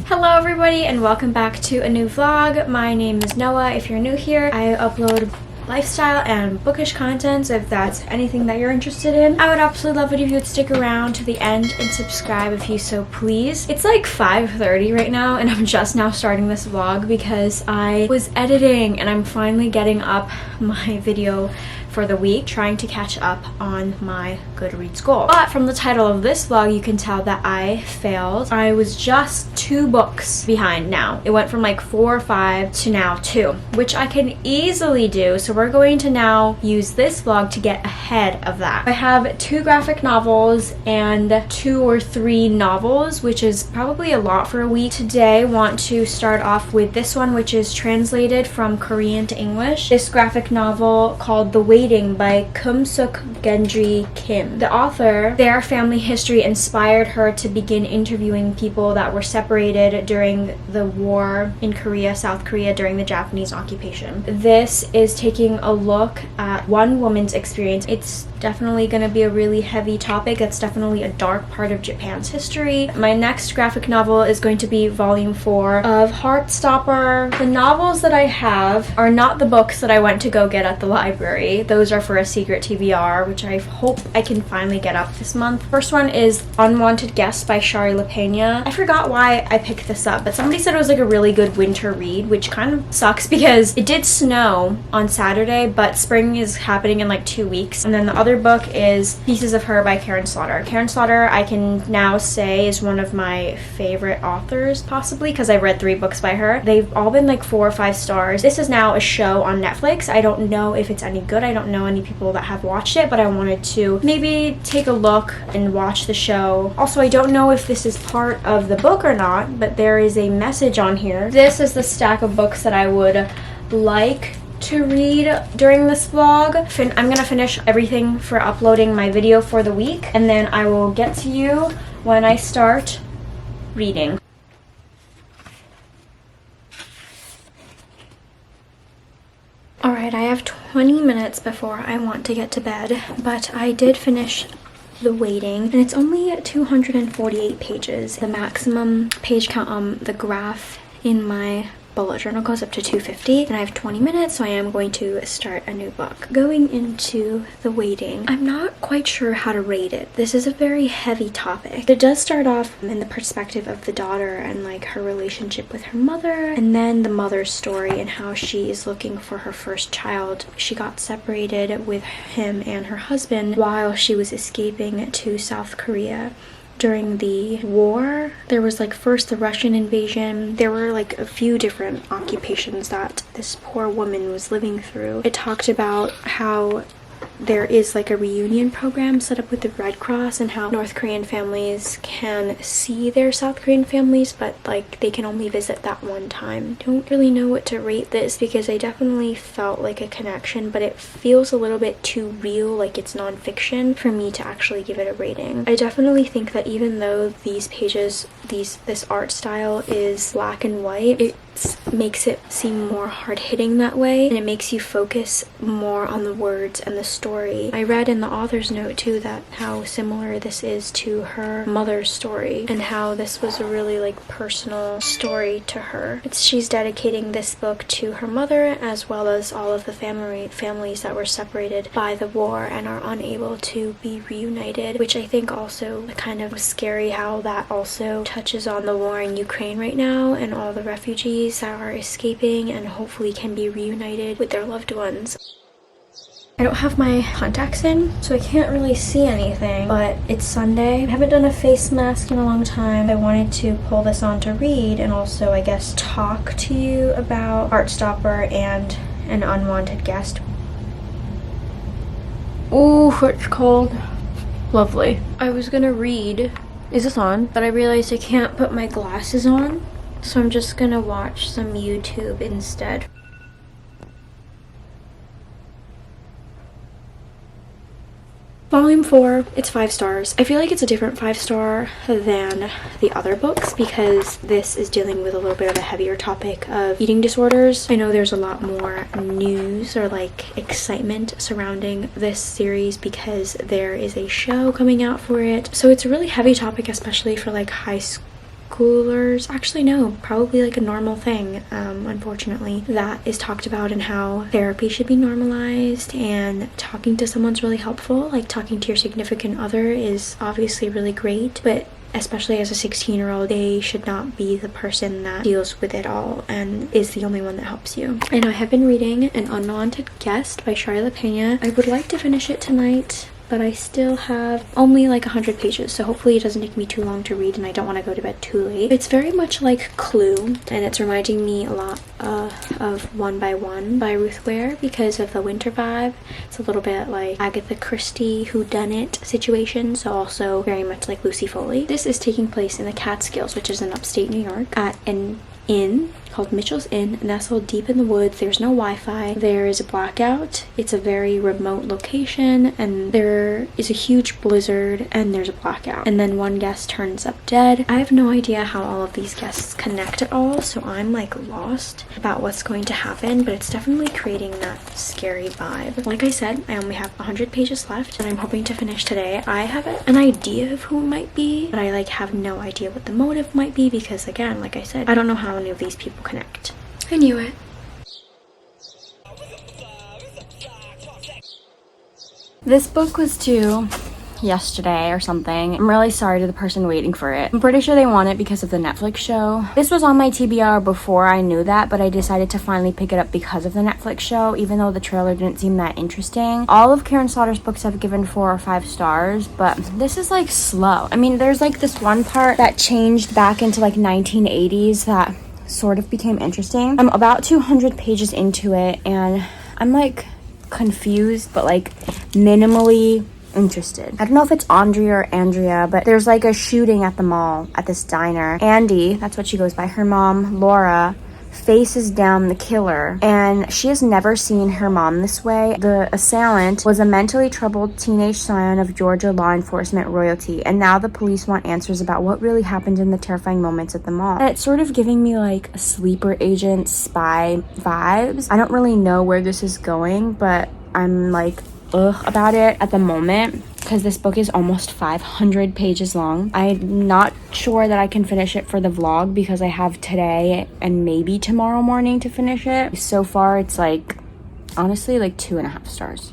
Hello everybody and welcome back to a new vlog. My name is Noah. If you're new here, I upload lifestyle and bookish content, so if that's anything that you're interested in, I would absolutely love it if you would stick around to the end and subscribe if you so please. It's like 5:30 right now and I'm just now starting this vlog because I was editing and I'm finally getting up my video for the week, trying to catch up on my Goodreads goal. But from the title of this vlog, you can tell that I failed. I was just 2 books behind now. It went from like 4 or 5 to now 2, which I can easily do. So we're going to now use this vlog to get ahead of that. I have 2 graphic novels and 2 or 3 novels, which is probably a lot for a week. Today, I want to start off with this one, which is translated from Korean to English. This graphic novel called The Waiting by Keum Gendry-Kim. The author, their family history inspired her to begin interviewing people that were separated during the war in Korea, South Korea, during the Japanese occupation. This is taking a look at one woman's experience. It's definitely going to be a really heavy topic. That's definitely a dark part of Japan's history. My next graphic novel is going to be volume 4 of Heartstopper. The novels that I have are not the books that I went to go get at the library. Those are for a secret TBR, which I hope I can finally get up this month. First one is Unwanted Guest by Shari Lapena. I forgot why I picked this up, but somebody said it was like a really good winter read, which kind of sucks because it did snow on Saturday, but spring is happening in like 2 weeks. And then the other book is Pieces of Her by Karin. Karin I can now say is one of my favorite authors, possibly, because I've read 3 books by her. They've all been like 4 or 5 stars. This is now a show on Netflix. I don't know if it's any good. I don't know any people that have watched it, but I wanted to maybe take a look and watch the show. Also, I don't know if this is part of the book or not, but there is a message on here. This is the stack of books that I would like to read during this vlog. I'm gonna finish everything for uploading my video for the week, and then I will get to you when I start reading. Alright, I have 20 minutes before I want to get to bed, but I did finish The Waiting, and it's only 248 pages. The maximum page count on the graph in my bullet journal goes up to 250, and I have 20 minutes, so I am going to start a new book. Going into The Waiting, I'm not quite sure how to rate it. This is a very heavy topic. It does start off in the perspective of the daughter and like her relationship with her mother, and then the mother's story and how she is looking for her first child. She got separated with him and her husband while she was escaping to South Korea. During the war, there was like first the Russian invasion. There were like a few different occupations that this poor woman was living through. It talked about how there is like a reunion program set up with the Red Cross, and how North Korean families can see their South Korean families, but like they can only visit that one time. Don't really know what to rate this because I definitely felt like a connection, but it feels a little bit too real, like it's non-fiction, for me to actually give it a rating. I definitely think that even though these pages, this art style is black and white, it makes it seem more hard-hitting that way, and it makes you focus more on the words and the story. I read in the author's note too that how similar this is to her mother's story, and how this was a really like personal story to her. She's dedicating this book to her mother as well as all of the families that were separated by the war and are unable to be reunited, which I think also kind of scary how that also touches on the war in Ukraine right now and all the refugees that are escaping and hopefully can be reunited with their loved ones. I don't have my contacts in, so I can't really see anything, but it's Sunday. I haven't done a face mask in a long time. I wanted to pull this on to read and also, I guess, talk to you about Heartstopper and An Unwanted Guest. Ooh, it's cold. Lovely. I was gonna read, is this on? But I realized I can't put my glasses on, so I'm just gonna watch some YouTube instead. Volume 4, it's 5 stars. I feel like it's a different 5-star than the other books because this is dealing with a little bit of a heavier topic of eating disorders. I know there's a lot more news or like excitement surrounding this series because there is a show coming out for it. So it's a really heavy topic, especially for like high schoolers, actually no, probably like a normal thing, unfortunately, that is talked about, and how therapy should be normalized, and talking to someone's really helpful. Like talking to your significant other is obviously really great, but especially as a 16-year-old, they should not be the person that deals with it all and is the only one that helps you. And I have been reading An Unwanted Guest by Shari Lapena. I would like to finish it tonight, but I still have only like 100 pages, so hopefully it doesn't take me too long to read, and I don't want to go to bed too late. It's very much like Clue, and it's reminding me a lot of One by One by Ruth Ware because of the winter vibe. It's a little bit like Agatha Christie whodunit situation, so also very much like Lucy Foley. This is taking place in the Catskills, which is in upstate New York, at an inn called Mitchell's Inn, nestled deep in the woods. There's no Wi-Fi. There is a blackout. It's a very remote location, and there is a huge blizzard, and there's a blackout. And then one guest turns up dead. I have no idea how all of these guests connect at all, so I'm like lost about what's going to happen, but it's definitely creating that scary vibe. Like I said, I only have 100 pages left, and I'm hoping to finish today. I have an idea of who it might be, but I like have no idea what the motive might be, because again, like I said, I don't know how any of these people connect. I knew it. This book was due yesterday or something. I'm really sorry to the person waiting for it. I'm pretty sure they want it because of the Netflix show. This was on my TBR before I knew that, but I decided to finally pick it up because of the Netflix show, even though the trailer didn't seem that interesting. All of Karin Slaughter's books I've given 4 or 5 stars, but this is like slow. I mean, there's like this one part that changed back into like 1980s that sort of became interesting. I'm about 200 pages into it, and I'm like confused, but like minimally interested. I don't know if it's Andrea or Andrea, but there's like a shooting at the mall at this diner. Andy, that's what she goes by, her mom, Laura, faces down the killer, and she has never seen her mom this way. The assailant was a mentally troubled teenage scion of Georgia law enforcement royalty, and now the police want answers about what really happened in the terrifying moments at the mall. And it's sort of giving me like a sleeper agent spy vibes. I don't really know where this is going, but I'm like about it at the moment, because this book is almost 500 pages long. I'm not sure that I can finish it for the vlog because I have today and maybe tomorrow morning to finish it. So far it's like honestly like 2.5 stars.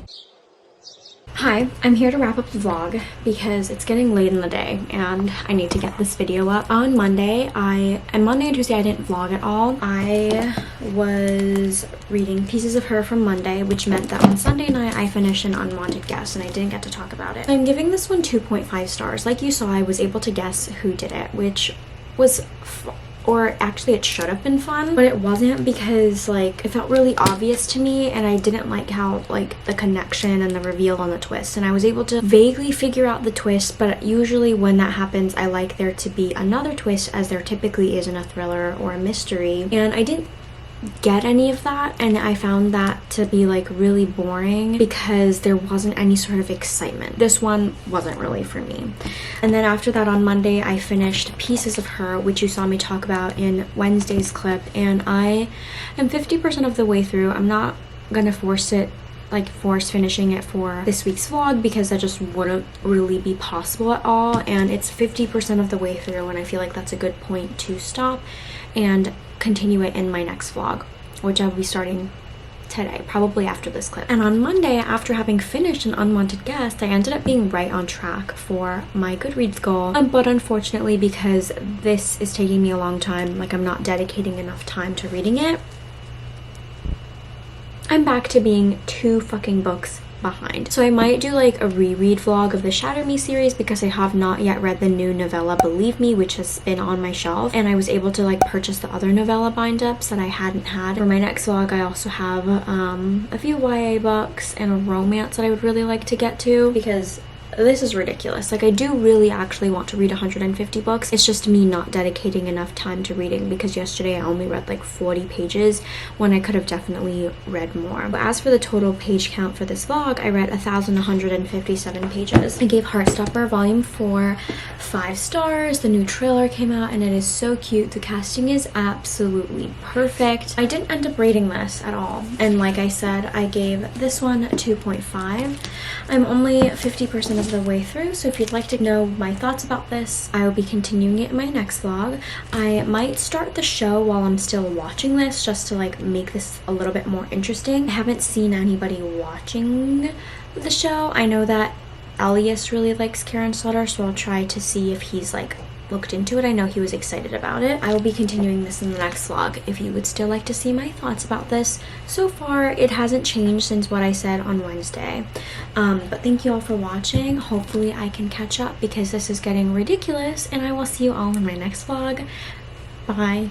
Hi, I'm here to wrap up the vlog because it's getting late in the day and I need to get this video up. On Monday and Tuesday I didn't vlog at all. I was reading pieces of her from Monday, which meant that on Sunday night I finished An Unwanted Guest and I didn't get to talk about it. I'm giving this one 2.5 stars. Like you saw, I was able to guess who did it, which was or actually it should have been fun, but it wasn't, because like it felt really obvious to me, and I didn't like how like the connection and the reveal on the twist, and I was able to vaguely figure out the twist, but usually when that happens I like there to be another twist, as there typically is in a thriller or a mystery, and I didn't get any of that, and I found that to be like really boring because there wasn't any sort of excitement. This one wasn't really for me. And then after that on Monday I finished Pieces of Her, which you saw me talk about in Wednesday's clip, and I am 50% of the way through. I'm not gonna force finishing it for this week's vlog because that just wouldn't really be possible at all, and it's 50% of the way through, and I feel like that's a good point to stop and continue it in my next vlog, which I'll be starting today, probably after this clip. And on Monday, after having finished An Unwanted Guest, I ended up being right on track for my Goodreads goal, but unfortunately, because this is taking me a long time, like I'm not dedicating enough time to reading it, I'm back to being 2 fucking books behind. So I might do like a reread vlog of the Shatter Me series because I have not yet read the new novella Believe Me, which has been on my shelf, and I was able to like purchase the other novella bind-ups that I hadn't had. For my next vlog I also have a few YA books and a romance that I would really like to get to, because this is ridiculous. Like I do really actually want to read 150 books. It's just me not dedicating enough time to reading, because yesterday I only read like 40 pages when I could have definitely read more. But as for the total page count for this vlog, I read 1,157 pages. I gave Heartstopper Volume 4 5 stars. The new trailer came out and it is so cute. The casting is absolutely perfect. I didn't end up rating this at all, and like I said, I gave this one a 2.5. I'm only 50% of the way through, so if you'd like to know my thoughts about this, I will be continuing it in my next vlog. I might start the show while I'm still watching this, just to like make this a little bit more interesting. I haven't seen anybody watching the show. I know that Elias really likes Karin's Slaughter, so I'll try to see if he's like looked into it. I know he was excited about it. I will be continuing this in the next vlog if you would still like to see my thoughts about this. So far, it hasn't changed since what I said on Wednesday. But thank you all for watching. Hopefully I can catch up because this is getting ridiculous, and I will see you all in my next vlog. Bye.